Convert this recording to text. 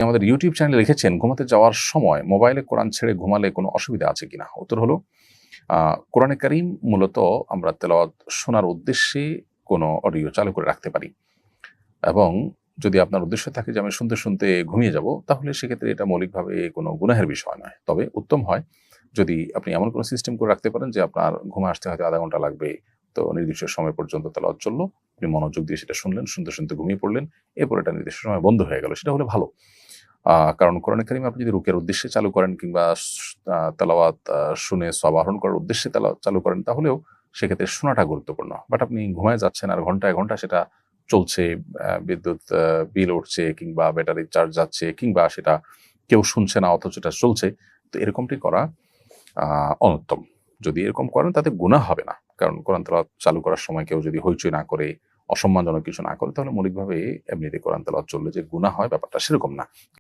আমাদের ইউটিউব চ্যানেলে লিখেছেন, ঘুমাতে যাওয়ার সময় মোবাইলে কোরআন ছেড়ে ঘুমালে কোনো অসুবিধা আছে কিনা? উত্তর হলো, কোরআনে কারীম মূলত আমরা তেলাওয়াত শোনার উদ্দেশ্যে কোনো অডিও চালু করে রাখতে পারি এবং যদি আপনার উদ্দেশ্য থাকে যে আমি শুনতে, শুনতে ঘুমিয়ে যাব, তাহলে সেক্ষেত্রে এটা মৌলিকভাবে কোনো গুনাহের বিষয় নয়। তবে উত্তম হয় যদি আপনি এমন কোনো সিস্টেম করে রাখতে পারেন যে আপনার ঘুমে আসতে হয়তো ০.৫ ঘন্টা লাগবে। তো নির্দিষ্ট সময় পর্যন্ত তেলাওয়াত চলল। আপনি মনোযোগ দিয়ে সেটা শুনলেন, শুনতে, শুনতে ঘুমিয়ে পড়লেন। এরপর এটা নির্দিষ্ট সময় বন্ধ হয়ে গেল। সেটা হলে ভালো। কারণ কোরআনে কারীম আপনি যদি রুকের উদ্দেশ্যে চালু করেন কিংবা তেলাওয়াত শুনে সওয়াব আহরণ করার উদ্দেশ্যে তেলাওয়াত চালু করেন, তাহলেও সেক্ষেত্রে শোনাটা গুরুত্বপূর্ণ। বাট আপনি ঘুমায়ে যাচ্ছেন আর ঘন্টায় ঘন্টা সেটা চলছে, বিদ্যুৎ বিল উঠছে কিংবা ব্যাটারির চার্জ যাচ্ছে কিংবা সেটা কেউ শুনছে না অথচ এটা চলছে। তো এরকমটি করা অনুত্তম। যদি এরকম করেন তাতে গুনাহ হবে না। কারণ কোরআন তেলাওয়াত চালু করার সময় কেউ যদি হইচই না করে, অসম্মানজনক কিছু না করে, তাহলে মৌলিকভাবে এমনিতে কোরআন তেলাওয়াত চললে যে গুনাহ হয় ব্যাপারটা সেরকম না।